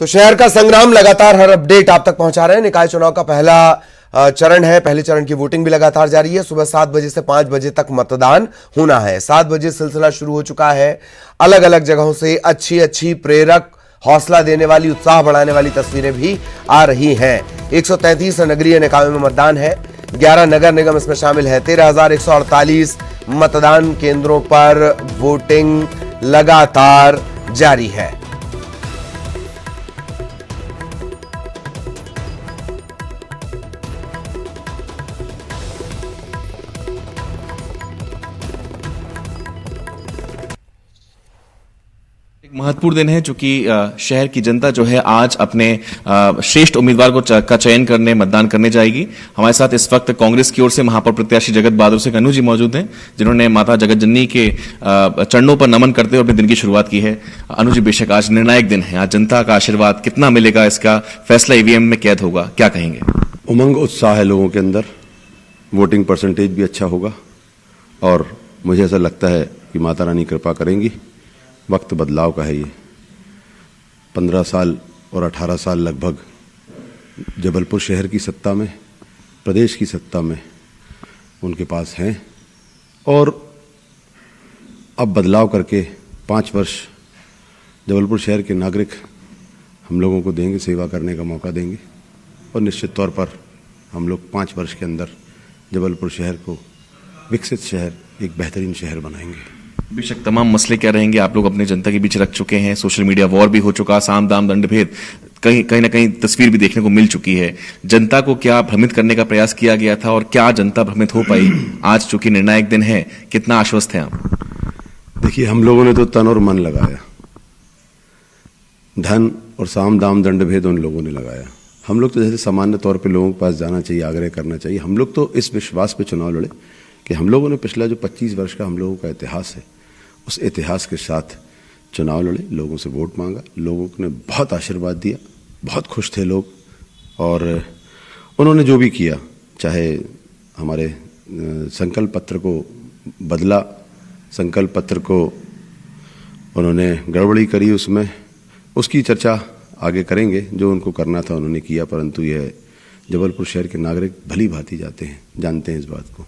तो शहर का संग्राम लगातार हर अपडेट आप तक पहुंचा रहे हैं। निकाय चुनाव का पहला चरण है। पहले चरण की वोटिंग भी लगातार जारी है। सुबह 7 बजे से 5 बजे तक मतदान होना है। 7 बजे सिलसिला शुरू हो चुका है। अलग अलग जगहों से अच्छी प्रेरक, हौसला देने वाली, उत्साह बढ़ाने वाली तस्वीरें भी आ रही हैं। 133 नगरीय निकायों में मतदान है। 11 नगर निगम इसमें शामिल है। 13,148 मतदान केंद्रों पर वोटिंग लगातार जारी है। महत्वपूर्ण दिन है चूंकि शहर की जनता जो है आज अपने श्रेष्ठ उम्मीदवार का चयन करने, मतदान करने जाएगी। हमारे साथ इस वक्त कांग्रेस की ओर से महापौर प्रत्याशी जगत बहादुर सिंह अन्नू जी मौजूद हैं, जिन्होंने माता जगत जननी के चरणों पर नमन करते हुए अपने दिन की शुरुआत की है। अन्नू जी, बेशक आज निर्णायक दिन है, आज जनता का आशीर्वाद कितना मिलेगा, इसका फैसला ईवीएम में कैद होगा, क्या कहेंगे? उमंग, उत्साह है लोगों के अंदर। वोटिंग परसेंटेज भी अच्छा होगा और मुझे ऐसा लगता है कि माता रानी कृपा करेंगी। वक्त बदलाव का है ये। 15 साल और 18 साल लगभग जबलपुर शहर की सत्ता में, प्रदेश की सत्ता में उनके पास हैं और अब बदलाव करके 5 वर्ष जबलपुर शहर के नागरिक हम लोगों को देंगे, सेवा करने का मौका देंगे और निश्चित तौर पर हम लोग 5 वर्ष के अंदर जबलपुर शहर को विकसित शहर, एक बेहतरीन शहर बनाएंगे। बेशक तमाम मसले क्या रहेंगे आप लोग अपने जनता के बीच रख चुके हैं। सोशल मीडिया वॉर भी हो चुका, साम दाम दंड भेद, कहीं ना कहीं तस्वीर भी देखने को मिल चुकी है। जनता को क्या भ्रमित करने का प्रयास किया गया था और क्या जनता भ्रमित हो पाई? आज चूंकि निर्णायक दिन है, कितना आश्वस्त हैं आप? देखिए, हम लोगों ने तो तन और मन लगाया। धन और साम दाम दंड भेद उन लोगों ने लगाया। हम लोग तो जैसे सामान्य तौर पर लोगों के पास जाना चाहिए, आग्रह करना चाहिए। हम लोग तो इस विश्वास पे चुनाव लड़े कि हम लोगों ने पिछला जो 25 वर्ष का हम लोगों का इतिहास है, उस इतिहास के साथ चुनाव लड़े, लोगों से वोट मांगा। लोगों ने बहुत आशीर्वाद दिया, बहुत खुश थे लोग और उन्होंने जो भी किया, चाहे हमारे संकल्प पत्र को बदला, संकल्प पत्र को उन्होंने गड़बड़ी करी, उसमें उसकी चर्चा आगे करेंगे। जो उनको करना था उन्होंने किया, परंतु यह जबलपुर शहर के नागरिक भली भांति जानते हैं इस बात को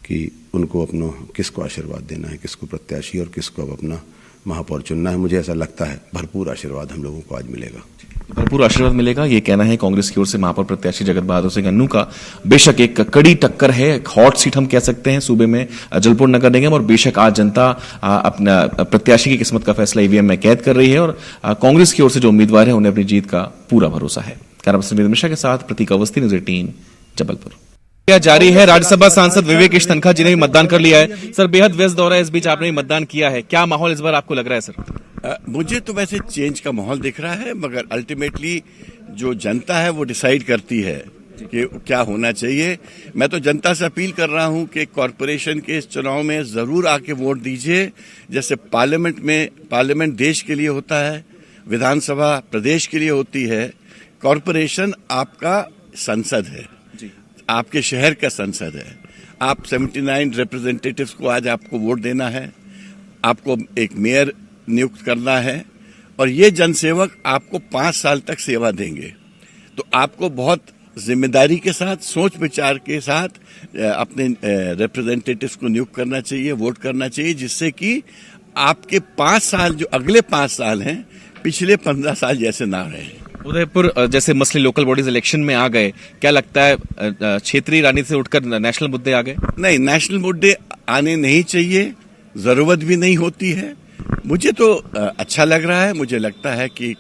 कि उनको अपना किसको आशीर्वाद देना है, किसको प्रत्याशी और किसको अब अपना महापौर चुनना है। मुझे ऐसा लगता है भरपूर आशीर्वाद हम लोगों को आज मिलेगा। भरपूर आशीर्वाद मिलेगा, ये कहना है कांग्रेस की ओर से महापौर प्रत्याशी जगत बहादुर सिंह अन्नू का। बेशक एक कड़ी टक्कर है, एक हॉट सीट हम कह सकते हैं सूबे में जबलपुर नगर निगम, और बेशक आज जनता अपना प्रत्याशी की किस्मत का फैसला ईवीएम में कैद कर रही है और कांग्रेस की ओर से जो उम्मीदवार है उन्हें अपनी जीत का पूरा भरोसा है। कैमरा पर्सन विवेक मिश्रा के साथ प्रतीक अवस्थी, न्यूज़ 18 जबलपुर। जारी है। राज्यसभा सांसद विवेक तनखा जी ने भी मतदान कर लिया है। सर, बेहद व्यस्त दौर है, इस बीच आपने मतदान किया है, क्या माहौल इस बार आपको लग रहा है? सर, मुझे तो वैसे चेंज का माहौल दिख रहा है, मगर अल्टीमेटली जो जनता है वो डिसाइड करती है कि क्या होना चाहिए। मैं तो जनता से अपील कर रहा हूं कि कॉरपोरेशन के इस चुनाव में जरूर आके वोट दीजिए। जैसे पार्लियामेंट देश के लिए होता है, विधानसभा प्रदेश के लिए होती है, कॉरपोरेशन आपका संसद है, आपके शहर का संसद है। आप 79 रिप्रेजेंटेटिव्स को आज आपको वोट देना है, आपको एक मेयर नियुक्त करना है और ये जनसेवक आपको 5 साल तक सेवा देंगे। तो आपको बहुत जिम्मेदारी के साथ, सोच विचार के साथ अपने रिप्रेजेंटेटिव्स को नियुक्त करना चाहिए, वोट करना चाहिए, जिससे कि आपके 5 साल जो अगले 5 साल हैं, पिछले 15 साल जैसे ना रहे। उदयपुर जैसे मसले लोकल बॉडीज इलेक्शन में आ गए, क्या लगता है क्षेत्रीय राजनीति से उठकर नेशनल मुद्दे आ गए? नहीं, नेशनल मुद्दे आने नहीं चाहिए, जरूरत भी नहीं होती है। मुझे तो अच्छा लग रहा है। मुझे लगता है कि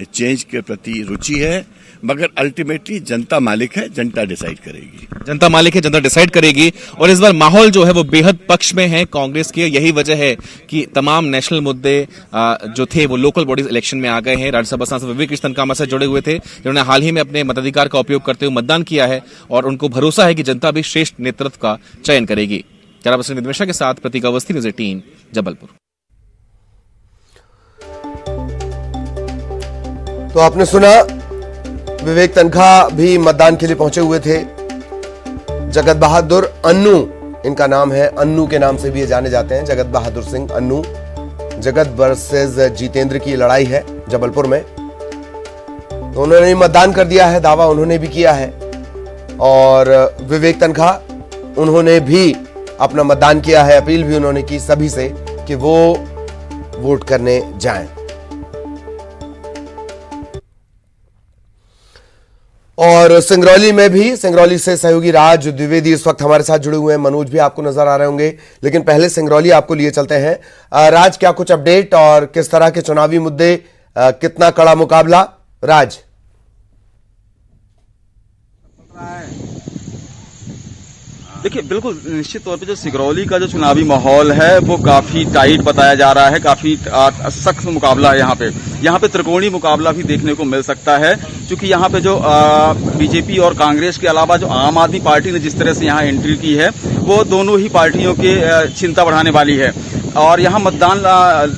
चेंज के प्रति रुचि है, मगर अल्टीमेटली जनता मालिक है, जनता डिसाइड करेगी। जनता मालिक है, जनता डिसाइड करेगी। और इस बार माहौल जो है वो बेहद पक्ष में है कांग्रेस के। यही वजह है कि तमाम नेशनल मुद्दे जो थे वो लोकल बॉडीज इलेक्शन में आ गए हैं। राज्यसभा सांसद विवेक तनखा से जुड़े हुए थे, जिन्होंने हाल ही में अपने मताधिकार का उपयोग करते हुए मतदान किया है और उनको भरोसा है कि जनता भी श्रेष्ठ नेतृत्व का चयन करेगी। कैमरा पर्सन विवेक मिश्रा के साथ प्रतीक अवस्थी, न्यूज़ 18 जबलपुर। तो आपने सुना, विवेक तनखा भी मतदान के लिए पहुंचे हुए थे। जगत बहादुर अन्नू इनका नाम है, अन्नू के नाम से भी ये जाने जाते हैं, जगत बहादुर सिंह अन्नू। जगत वर्सेस जितेंद्र की लड़ाई है जबलपुर में। तो उन्होंने भी मतदान कर दिया है, दावा उन्होंने भी किया है। और विवेक तनखा, उन्होंने भी अपना मतदान किया है। अपील भी उन्होंने की सभी से कि वो वोट करने जाएं। और सिंगरौली में भी, सिंगरौली से सहयोगी राज द्विवेदी इस वक्त हमारे साथ जुड़े हुए हैं। मनोज भी आपको नजर आ रहे होंगे, लेकिन पहले सिंगरौली आपको लिए चलते हैं। राज, क्या कुछ अपडेट और किस तरह के चुनावी मुद्दे, कितना कड़ा मुकाबला? राज, देखिए, बिल्कुल निश्चित तौर पे जो सिंगरौली का जो चुनावी माहौल है वो काफी टाइट बताया जा रहा है। काफी सख्त मुकाबला है यहाँ पे त्रिकोणीय मुकाबला भी देखने को मिल सकता है, क्योंकि यहाँ पे जो बीजेपी और कांग्रेस के अलावा जो आम आदमी पार्टी ने जिस तरह से यहाँ एंट्री की है, वो दोनों ही पार्टियों की चिंता बढ़ाने वाली है। और यहाँ मतदान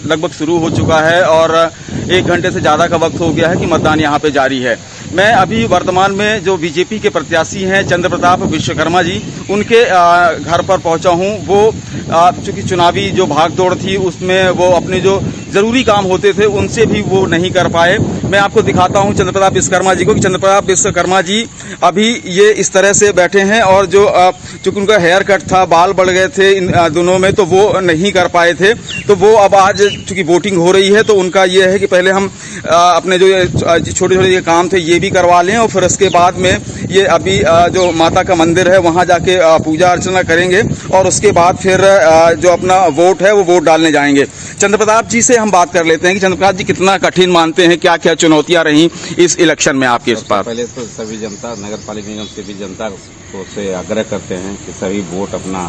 लगभग शुरू हो चुका है और 1 घंटे से ज्यादा का वक्त हो गया है कि मतदान यहाँ पे जारी है। मैं अभी वर्तमान में जो बीजेपी के प्रत्याशी हैं चंद्र प्रताप विश्वकर्मा जी, उनके घर पर पहुंचा हूं। वो चूंकि चुनावी जो भागदौड़ थी उसमें वो अपने जो जरूरी काम होते थे उनसे भी वो नहीं कर पाए। मैं आपको दिखाता हूं चंद्र प्रताप विश्वकर्मा जी को कि चंद्र प्रताप विश्वकर्मा जी अभी ये इस तरह से बैठे हैं और जो चूंकि उनका हेयर कट था, बाल बढ़ गए थे इन दोनों में, तो वो नहीं कर पाए थे। तो वो अब आज चूंकि वोटिंग हो रही है तो उनका ये है कि पहले हम अपने जो छोटे छोटे काम थे ये भी करवा लें और फिर उसके बाद में ये अभी जो माता का मंदिर है वहां जाके पूजा अर्चना करेंगे और उसके बाद फिर जो अपना वोट है वो वोट डालने जाएंगे। चंद्र प्रताप जी से हम बात कर लेते हैं कि चंद्र प्रताप जी कितना कठिन मानते हैं, क्या क्या चुनौतियां रही इस इलेक्शन में आपके इस पार? पहले तो सभी जनता, नगर पालिका निगम से भी जनता को से आग्रह करते हैं कि सभी वोट अपने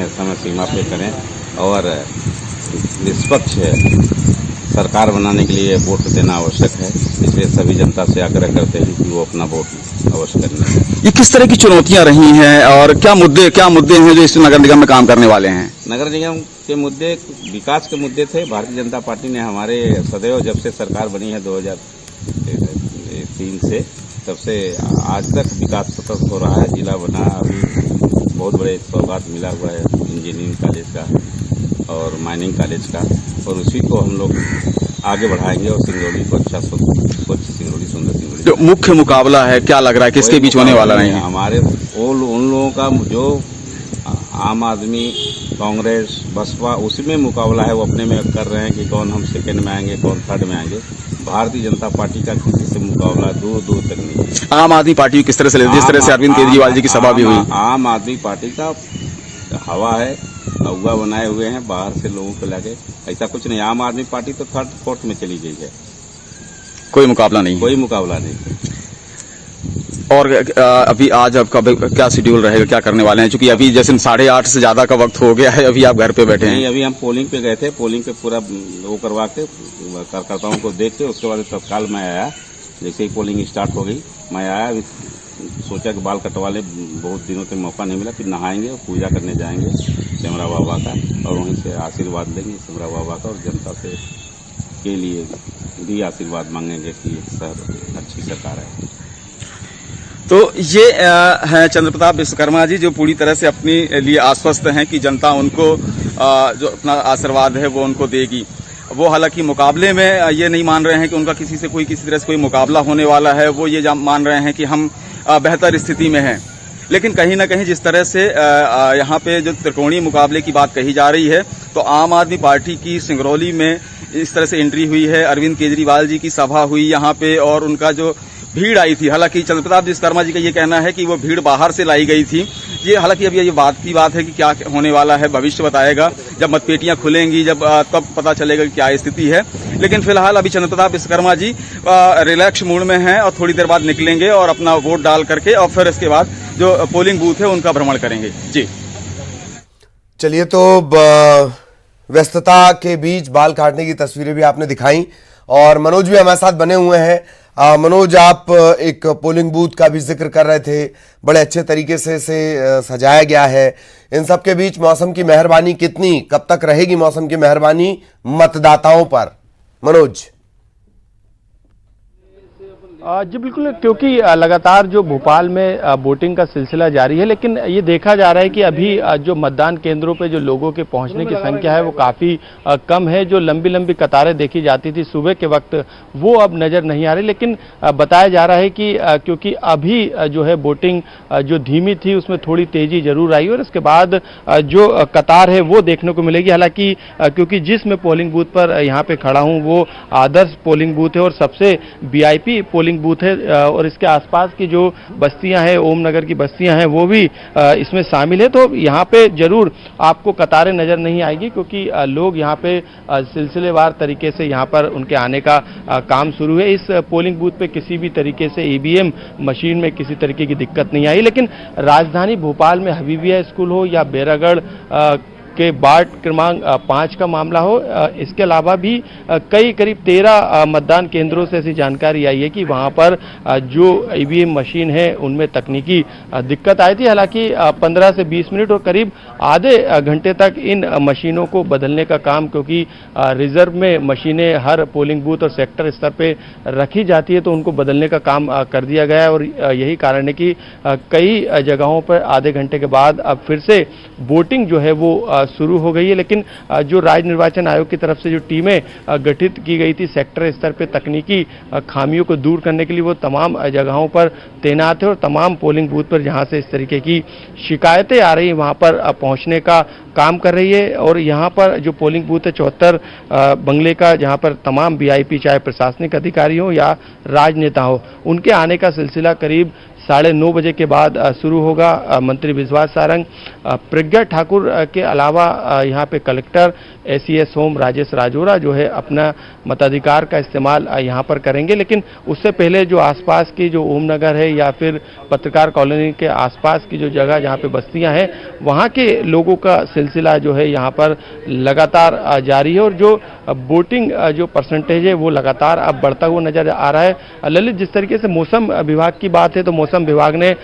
समय सीमा पे करें और निष्पक्ष सरकार बनाने के लिए वोट देना आवश्यक है। इसलिए सभी जनता से आग्रह करते हैं कि वो अपना वोट अवश्य करें। ये किस तरह की चुनौतियां रही हैं और क्या मुद्दे हैं जो इस नगर निगम में काम करने वाले हैं? नगर निगम के मुद्दे विकास के मुद्दे थे। भारतीय जनता पार्टी ने हमारे सदैव जब से सरकार बनी है 2003 से, तब से आज तक विकास सतत हो रहा है। जिला बना, अभी बहुत बड़े सौगात मिला हुआ है इंजीनियरिंग कॉलेज का और माइनिंग कॉलेज का, और उसी को हम लोग आगे बढ़ाएंगे और सिंगरौली को अच्छा स्वच्छ सिंगरौली, सुंदर सिंगरौली। जो मुख्य मुकाबला है क्या लग रहा है, किसके बीच होने वाला नहीं है? हमारे उन लोगों का जो आम आदमी, कांग्रेस, बसपा, उसमें मुकाबला है। वो अपने में कर रहे हैं कि कौन हम सेकंड में आएंगे, कौन थर्ड में आएंगे। भारतीय जनता पार्टी का किसी से मुकाबला दूर दूर तक नहीं। आम आदमी पार्टी किस तरह से, जिस तरह से अरविंद केजरीवाल जी की सभा भी हुई? आम आदमी पार्टी का हवा है, अगुआ बनाए हुए हैं बाहर से लोगों को लाके। ऐसा कुछ नहीं, आम आदमी पार्टी तो थर्ड फोर्थ में चली गई है। कोई मुकाबला नहीं, कोई मुकाबला नहीं। और अभी आज आपका क्या शेड्यूल रहेगा, क्या करने वाले हैं? क्योंकि अभी जैसे 8:30 से ज्यादा का वक्त हो गया है, अभी आप घर पे बैठे हैं। नहीं, अभी हम पोलिंग पे गए थे। पोलिंग पे पूरा वो करवा के कार्यकर्ताओं को देख के उसके बाद तत्काल मैं आया। जैसे ही पोलिंग स्टार्ट हो गई मैं आया, सोचा कि बाल कटवा ले, बहुत दिनों से मौका नहीं मिला। फिर नहाएंगे और पूजा करने जाएंगे सिमरा बाबा का और वहीं से आशीर्वाद लेंगे सिमरा बाबा का, और जनता से के लिए भी आशीर्वाद मांगेंगे कि अच्छी सरकार है। तो ये हैं चंद्र प्रताप विश्वकर्मा जी, जो पूरी तरह से अपने लिए आश्वस्त हैं कि जनता उनको जो अपना आशीर्वाद है वो उनको देगी। वो हालांकि मुकाबले में ये नहीं मान रहे हैं कि उनका किसी तरह से कोई मुकाबला होने वाला है। वो ये मान रहे हैं कि हम बेहतर स्थिति में हैं। लेकिन कहीं ना कहीं जिस तरह से यहाँ पे जो त्रिकोणीय मुकाबले की बात कही जा रही है, तो आम आदमी पार्टी की सिंगरौली में इस तरह से एंट्री हुई है। अरविंद केजरीवाल जी की सभा हुई यहाँ पे और उनका जो भीड़ आई थी, हालांकि चंद्र प्रताप विश्वकर्मा जी का ये कहना है कि वो भीड़ बाहर से लाई गई थी। ये हालांकि अभी ये बात की बात है कि क्या होने वाला है भविष्य बताएगा। जब मतपेटियां खुलेंगी तब पता चलेगा कि क्या स्थिति है। लेकिन फिलहाल अभी चंद्र प्रताप विश्वकर्मा जी रिलैक्स मूड में हैं और थोड़ी देर बाद निकलेंगे और अपना वोट डाल करके और फिर इसके बाद जो पोलिंग बूथ है उनका भ्रमण करेंगे। जी चलिए, तो व्यस्तता के बीच बाल काटने की तस्वीरें भी आपने दिखाई और मनोज भी हमारे साथ बने हुए हैं। मनोज, आप एक पोलिंग बूथ का भी जिक्र कर रहे थे, बड़े अच्छे तरीके से सजाया गया है। इन सब के बीच मौसम की मेहरबानी कितनी, कब तक रहेगी मौसम की मेहरबानी मतदाताओं पर? मनोज, जी बिल्कुल, क्योंकि लगातार जो भोपाल में वोटिंग का सिलसिला जारी है, लेकिन ये देखा जा रहा है कि अभी जो मतदान केंद्रों पे जो लोगों के पहुंचने की संख्या है वो काफ़ी कम है। जो लंबी लंबी कतारें देखी जाती थी सुबह के वक्त वो अब नज़र नहीं आ रही, लेकिन बताया जा रहा है कि क्योंकि अभी जो है वोटिंग जो धीमी थी उसमें थोड़ी तेज़ी जरूर आई और इसके बाद जो कतार है वो देखने को मिलेगी। हालांकि क्योंकि जिस मैं पोलिंग बूथ पर यहाँ पे खड़ा हूँ वो आदर्श पोलिंग बूथ है और सबसे VIP पोलिंग बूथ है और इसके आसपास की जो बस्तियां हैं, ओम नगर की बस्तियां हैं, वो भी इसमें शामिल है। तो यहाँ पे जरूर आपको कतारें नजर नहीं आएगी क्योंकि लोग यहाँ पे सिलसिलेवार तरीके से यहाँ पर उनके आने का काम शुरू है। इस पोलिंग बूथ पे किसी भी तरीके से EVM मशीन में किसी तरीके की दिक्कत नहीं आई, लेकिन राजधानी भोपाल में हबीबिया स्कूल हो या बैरागढ़ के वार्ड क्रमांक 5 का मामला हो, इसके अलावा भी करीब 13 मतदान केंद्रों से ऐसी जानकारी आई है कि वहां पर जो EVM मशीन है उनमें तकनीकी दिक्कत आई थी। हालांकि 15 से 20 मिनट और करीब आधे घंटे तक इन मशीनों को बदलने का काम, क्योंकि रिजर्व में मशीनें हर पोलिंग बूथ और सेक्टर स्तर पे रखी जाती है तो उनको बदलने का काम कर दिया गया है और यही कारण है कि कई जगहों पर आधे घंटे के बाद अब फिर से वोटिंग जो है वो शुरू हो गई है। लेकिन जो राज्य निर्वाचन आयोग की तरफ से जो टीमें गठित की गई थी सेक्टर स्तर पे तकनीकी खामियों को दूर करने के लिए, वो तमाम जगहों पर तैनात है और तमाम पोलिंग बूथ पर जहां से इस तरीके की शिकायतें आ रही हैं वहां पर पहुंचने का काम कर रही है। और यहाँ पर जो पोलिंग बूथ है 74 बंगले का, जहाँ पर तमाम VIP चाहे प्रशासनिक अधिकारी हो या राजनेता हो, उनके आने का सिलसिला करीब 9:30 बजे के बाद शुरू होगा। मंत्री विश्वास सारंग, प्रज्ञा ठाकुर के अलावा यहाँ पे collector ACS home Rajesh Rajora जो है अपना मताधिकार का इस्तेमाल यहाँ पर करेंगे। लेकिन उससे पहले जो आसपास की जो ओम नगर है या फिर पत्रकार कॉलोनी के आसपास की जो जगह जहाँ पे बस्तियाँ हैं वहाँ के लोगों का सिलसिला जो है यहाँ पर लगातार जारी है और जो वोटिंग जो परसेंटेज है वो लगातार अब बढ़ता हुआ नजर आ रहा है। ललित, जिस तरीके से मौसम विभाग की बात है तो मौसम विभाग ने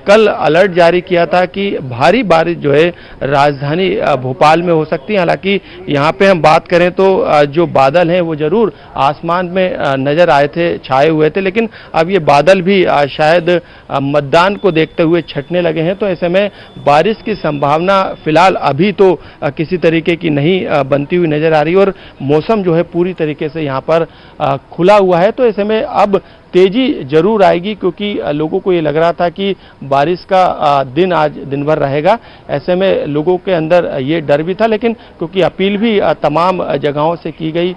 कल अलर्ट जारी किया था कि भारी बारिश जो है राजधानी भोपाल में हो सकती है। हालांकि यहाँ पे हम बात करें तो जो बादल हैं वो जरूर आसमान में नजर आए थे, छाए हुए थे, लेकिन अब ये बादल भी शायद मतदान को देखते हुए छटने लगे हैं। तो ऐसे में बारिश की संभावना फिलहाल अभी तो किसी तरीके की नहीं बनती हुई नजर आ रही और मौसम जो है पूरी तरीके से यहाँ पर खुला हुआ है। तो ऐसे में अब तेजी जरूर आएगी क्योंकि लोगों को ये लग रहा था कि बारिश का दिन आज दिन भर रहेगा। ऐसे में लोगों के अंदर ये डर भी था, लेकिन क्योंकि अपील भी तमाम जगहों से की गई,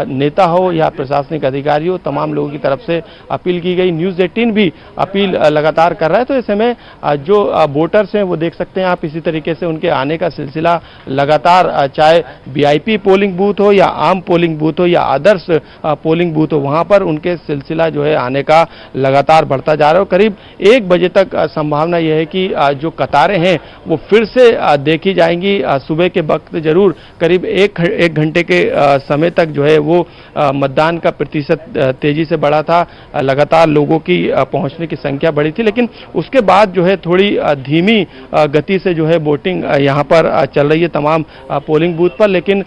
नेता हो या प्रशासनिक अधिकारी हो, तमाम लोगों की तरफ से अपील की गई। न्यूज़ 18 भी अपील लगातार कर रहा है। तो ऐसे में जो वोटर्स हैं वो देख सकते हैं आप, इसी तरीके से उनके आने का सिलसिला लगातार, चाहे VIP पोलिंग बूथ हो या आम पोलिंग बूथ हो या आदर्श पोलिंग बूथ हो, वहाँ पर उनके सिलसिला जो है आने का लगातार बढ़ता जा रहा है। करीब 1 बजे तक संभावना यह है कि जो कतारें हैं वो फिर से देखी जाएंगी। सुबह के वक्त जरूर करीब एक घंटे के समय तक जो है वो मतदान का प्रतिशत तेजी से बढ़ा था, लगातार लोगों की पहुंचने की संख्या बढ़ी थी, लेकिन उसके बाद जो है थोड़ी धीमी गति से जो है वोटिंग यहाँ पर चल रही है तमाम पोलिंग बूथ पर। लेकिन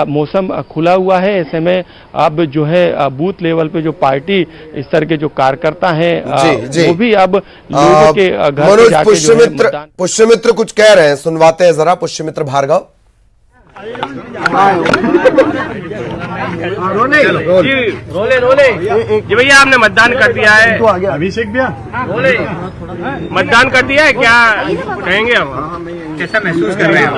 मौसम खुला हुआ है, ऐसे में अब जो है बूथ लेवल पे जो पार्टी स्तर के जो कार्यकर्ता हैं वो भी अब लोगों के घर पे जाके जो है मतदान। पुष्यमित्र कुछ कह रहे हैं, सुनवाते हैं जरा। पुष्यमित्र भार्गव, रोले जी भैया, आपने मतदान कर दिया है, अभिषेक भैया मतदान कर दिया है, क्या कहेंगे आप, कैसा महसूस कर रहे हैं?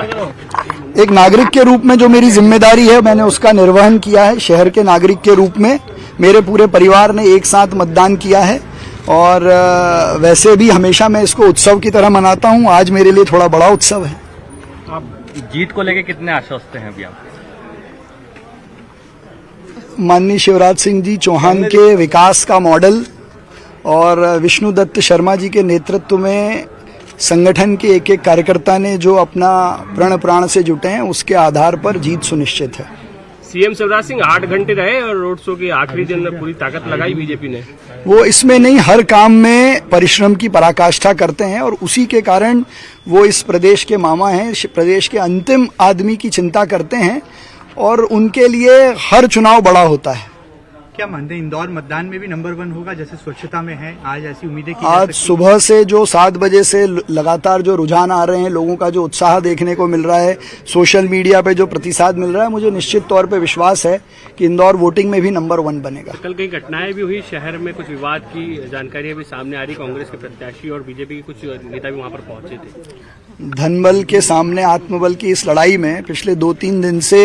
एक नागरिक के रूप में जो मेरी जिम्मेदारी है मैंने उसका निर्वहन किया है। शहर के नागरिक के रूप में मेरे पूरे परिवार ने एक साथ मतदान किया है और वैसे भी हमेशा मैं इसको उत्सव की तरह मनाता हूं। आज मेरे लिए थोड़ा बड़ा उत्सव है। आप जीत को लेकर कितने आश्वस्त हैं अभी आप? माननीय शिवराज सिंह जी चौहान के विकास का मॉडल और विष्णु दत्त शर्मा जी के नेतृत्व में संगठन के एक कार्यकर्ता ने जो अपना प्रण प्राण से जुटे हैं उसके आधार पर जीत सुनिश्चित है। सीएम शिवराज सिंह 8 घंटे रहे और रोड शो के आखिरी दिन में पूरी ताकत लगाई बीजेपी ने। वो इसमें नहीं, हर काम में परिश्रम की पराकाष्ठा करते हैं और उसी के कारण वो इस प्रदेश के मामा हैं, प्रदेश के अंतिम आदमी की चिंता करते हैं और उनके लिए हर चुनाव बड़ा होता है। क्या मानते हैं इंदौर मतदान में भी नंबर 1 होगा जैसे स्वच्छता में है? आज ऐसी उम्मीदें की जा आज सकती हैं? सुबह से जो 7 बजे से लगातार जो रुझान आ रहे हैं, लोगों का जो उत्साह देखने को मिल रहा है, सोशल मीडिया पे जो प्रतिसाद मिल रहा है, मुझे निश्चित तौर पे विश्वास है कि इंदौर वोटिंग में भी नंबर 1 बनेगा। कल कई घटनाएं भी हुई, शहर में कुछ विवाद की जानकारी भी सामने आ रही, कांग्रेस के प्रत्याशी और बीजेपी के कुछ नेता भी वहां पर पहुंचे थे। धनबल के सामने आत्मबल की इस लड़ाई में पिछले 2-3 दिन से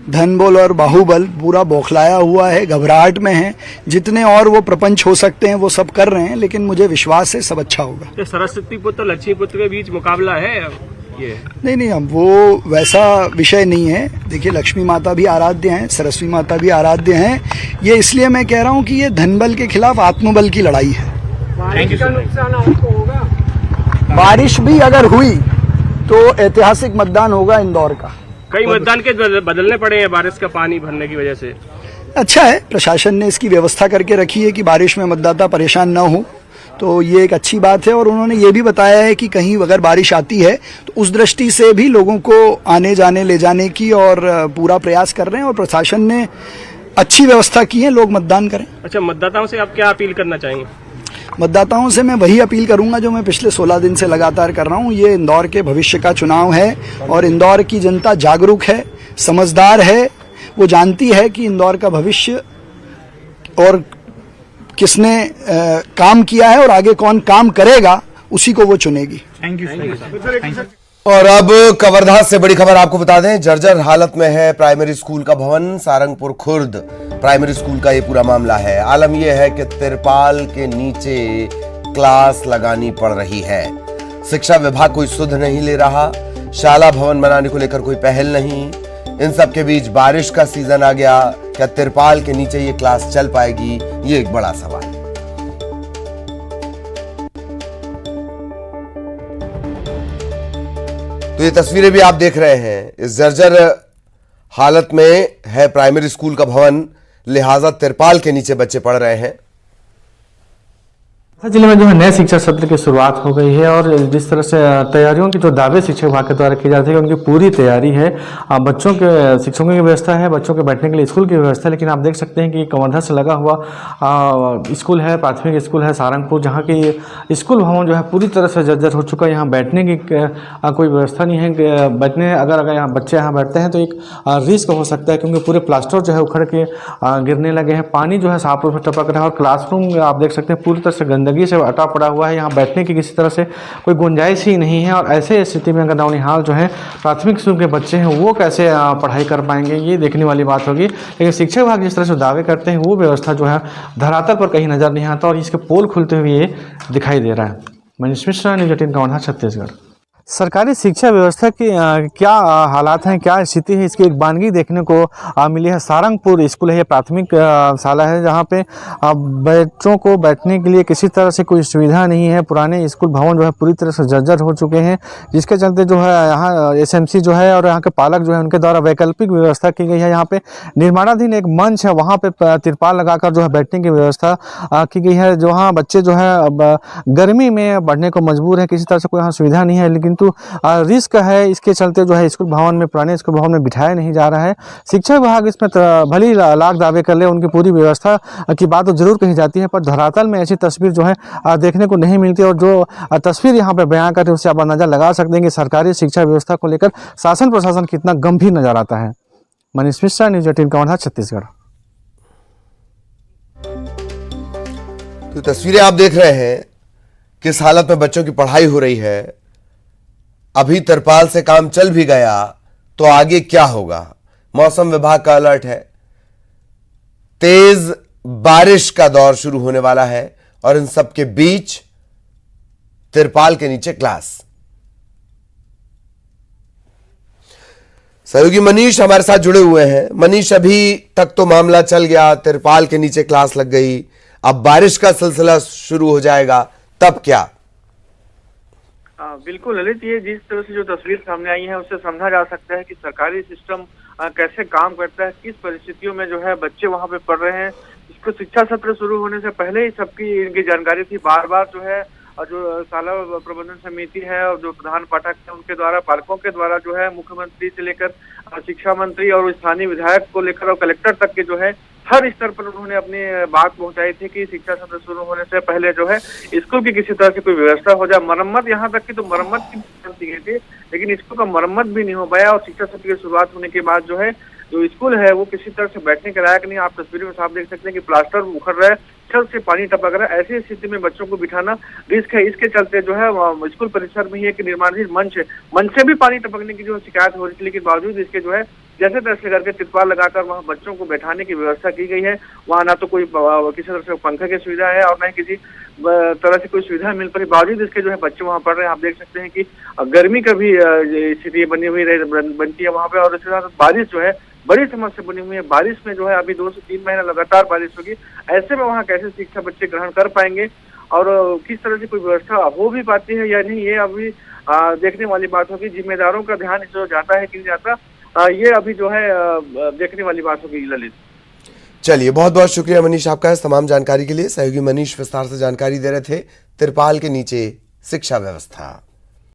धनबल और बाहुबल पूरा बौखलाया हुआ है, घबराहट में है। जितने और वो प्रपंच हो सकते हैं वो सब कर रहे हैं, लेकिन मुझे विश्वास है सब अच्छा होगा। सरस्वती पुत्र लक्ष्मी पुत्र के बीच मुकाबला है ये? नहीं, हम वो वैसा विषय नहीं है। देखिए, लक्ष्मी माता भी आराध्य हैं, सरस्वती माता भी आराध्य हैं। ये इसलिए मैं कह रहा हूँ कि ये धनबल के खिलाफ आत्मबल की लड़ाई है। बारिश का नुकसान आपको होगा? बारिश भी अगर हुई तो ऐतिहासिक मतदान होगा इंदौर का। कई मतदान के बदलने पड़े हैं बारिश का पानी भरने की वजह से। अच्छा है, प्रशासन ने इसकी व्यवस्था करके रखी है कि बारिश में मतदाता परेशान न हो, तो ये एक अच्छी बात है। और उन्होंने ये भी बताया है कि कहीं अगर बारिश आती है तो उस दृष्टि से भी लोगों को आने जाने ले जाने की और पूरा प्रयास कर रहे हैं, और प्रशासन ने अच्छी व्यवस्था की है, लोग मतदान करें। अच्छा, मतदाताओं से आप क्या अपील करना चाहेंगे? मतदाताओं से मैं वही अपील करूंगा जो मैं पिछले 16 दिन से लगातार कर रहा हूं। ये इंदौर के भविष्य का चुनाव है और इंदौर की जनता जागरूक है, समझदार है। वो जानती है कि इंदौर का भविष्य और किसने काम किया है और आगे कौन काम करेगा, उसी को वो चुनेगी। Thank you sir. और अब कवर्धा से बड़ी खबर आपको बता दें, जर्जर हालत में है प्राइमरी स्कूल का भवन। सारंगपुर खुर्द प्राइमरी स्कूल का ये पूरा मामला है। आलम यह है कि तिरपाल के नीचे क्लास लगानी पड़ रही है। शिक्षा विभाग कोई सुध नहीं ले रहा, शाला भवन बनाने को लेकर कोई पहल नहीं। इन सब के बीच बारिश का सीजन आ गया, क्या तिरपाल के नीचे ये क्लास चल पाएगी, ये एक बड़ा सवाल है। तो ये तस्वीरें भी आप देख रहे हैं, इस जर्जर हालत में है प्राइमरी स्कूल का भवन, लिहाजा तिरपाल के नीचे बच्चे पढ़ रहे हैं। जिले में जो है नए शिक्षा सत्र की शुरुआत हो गई है और जिस तरह से तैयारियों की जो दावे शिक्षा विभाग के द्वारा की जाती है उनकी पूरी तैयारी है। बच्चों के शिक्षकों की व्यवस्था है, बच्चों के बैठने के लिए स्कूल की व्यवस्था है। लेकिन आप देख सकते हैं कि कवर्धा से लगा हुआ स्कूल है, प्राथमिक स्कूल है सारंगपुर, जहाँ की स्कूल भवन जो है पूरी तरह से जर्जर हो चुका है। यहाँ बैठने की कोई व्यवस्था नहीं है। बैठने अगर यहाँ बच्चे यहाँ बैठते हैं तो एक रिस्क हो सकता है, क्योंकि पूरे प्लास्टर जो है उखड़ के गिरने लगे हैं। पानी जो है साफ रूप से टपक रहा है और क्लासरूम आप देख सकते हैं पूरी तरह से गंदगी से अटा पड़ा हुआ है। यहाँ बैठने की किसी तरह से कोई गुंजाइश ही नहीं है। और ऐसे स्थिति में अगर नौनिहाल जो है प्राथमिक स्कूल के बच्चे हैं वो कैसे पढ़ाई कर पाएंगे, ये देखने वाली बात होगी। लेकिन शिक्षा विभाग जिस तरह से दावे करते हैं वो व्यवस्था जो है धरातल पर कहीं नजर नहीं आता और इसके पोल खुलते हुए ये दिखाई दे रहा है। मनीष मिश्रा, न्यूज़ 18 कवर्धा, छत्तीसगढ़। सरकारी शिक्षा व्यवस्था की क्या हालात हैं, क्या स्थिति है, इसकी एक बानगी देखने को मिली है। सारंगपुर स्कूल है, ये प्राथमिक शाला है जहाँ पे बच्चों को बैठने के लिए किसी तरह से कोई सुविधा नहीं है। पुराने स्कूल भवन जो है पूरी तरह से जर्जर हो चुके हैं, जिसके चलते जो है यहाँ एसएमसी जो है और यहाँ के पालक जो है उनके द्वारा वैकल्पिक व्यवस्था की गई है। यहाँ पे निर्माणाधीन एक मंच है, वहाँ पे तिरपाल लगाकर जो है बैठने की व्यवस्था की गई है। जहाँ बच्चे जो है गर्मी में बढ़ने को मजबूर है, किसी तरह से कोई यहाँ सुविधा नहीं है। लेकिन रिस्क है, इसके चलते जो है स्कूल भवन में, पुराने स्कूल भवन में बिठाया नहीं जा रहा है। शिक्षा विभाग इसमें भली लाख दावे कर ले, उनकी पूरी व्यवस्था की बात तो जरूर कही जाती है, पर धरातल में ऐसी तस्वीर जो है देखने को नहीं मिलती। और जो तस्वीर यहाँ पे बयां करते हैं उससे आप अंदाजा लगा सकते हैं कि सरकारी शिक्षा व्यवस्था को लेकर शासन प्रशासन कितना गंभीर नजर आता है। मनीष मिश्रा, न्यूज़ 18 कवर्धा, छत्तीसगढ़। तो तस्वीरें आप देख रहे हैं, किस हालत में बच्चों की पढ़ाई हो रही है। अभी तिरपाल से काम चल भी गया तो आगे क्या होगा। मौसम विभाग का अलर्ट है, तेज बारिश का दौर शुरू होने वाला है और इन सब के बीच तिरपाल के नीचे क्लास। सहयोगी मनीष हमारे साथ जुड़े हुए हैं। मनीष, अभी तक तो मामला चल गया, तिरपाल के नीचे क्लास लग गई, अब बारिश का सिलसिला शुरू हो जाएगा, तब क्या? बिल्कुल ललित, ये जिस तरह से जो तस्वीर सामने आई है उससे समझा जा सकता है कि सरकारी सिस्टम कैसे काम करता है, किस परिस्थितियों में जो है बच्चे वहां पे पढ़ रहे हैं। इसको शिक्षा सत्र शुरू होने से पहले ही सबकी इनकी जानकारी थी। बार बार जो है जो शाला प्रबंधन समिति है और जो प्रधान पाठक है उनके द्वारा, पालकों के द्वारा जो है मुख्यमंत्री से लेकर शिक्षा मंत्री और स्थानीय विधायक को लेकर और कलेक्टर तक के जो है हर स्तर पर उन्होंने अपनी बात पहुंचाई थी कि शिक्षा सत्र शुरू होने से पहले जो है स्कूल की किसी तरह से कोई व्यवस्था हो जाए। मरम्मत, यहाँ तक कि तो मरम्मत की दी गई थी, लेकिन स्कूल का मरम्मत भी नहीं हो पाया और शिक्षा सत्र की शुरुआत होने के बाद जो है जो स्कूल है वो किसी तरह से बैठने के लायक नहीं। आप तस्वीर में साफ देख सकते हैं कि प्लास्टर उखड़ रहा है, छत से पानी टपक रहा है। ऐसी स्थिति में बच्चों को बिठाना रिस्क है। इसके चलते जो है स्कूल परिसर में ही एक निर्माणाधीन मंच है, मंच से भी पानी टपकने की जो शिकायत हो रही थी, लेकिन बावजूद इसके जो है जैसे तैसे करके तिरपाल लगाकर वहाँ बच्चों को बैठाने की व्यवस्था की गई है। वहाँ ना तो कोई किसी तरह से पंखे की सुविधा है और न ही किसी तरह से कोई सुविधा मिल पाई। बावजूद इसके जो है बच्चे वहाँ पढ़ रहे हैं। आप देख सकते हैं कि गर्मी का भी स्थिति बनी हुई बनती है वहाँ पे, और इसके साथ बारिश जो है बड़ी समस्या बनी हुई है। बारिश में जो है अभी 2 से 3 महीना लगातार बारिश होगी, ऐसे में वहाँ कैसे शिक्षा बच्चे ग्रहण कर पाएंगे और किस तरह से कोई व्यवस्था हो भी पाती है या नहीं, ये अभी देखने वाली बात होगी। जिम्मेदारों का ध्यान जो जाता है कि नहीं जाता, ये अभी जो है देखने वाली बात होगी। ललित, चलिए, बहुत बहुत शुक्रिया मनीष आपका इस तमाम जानकारी के लिए। सहयोगी मनीष विस्तार से जानकारी दे रहे थे तिरपाल के नीचे शिक्षा व्यवस्था।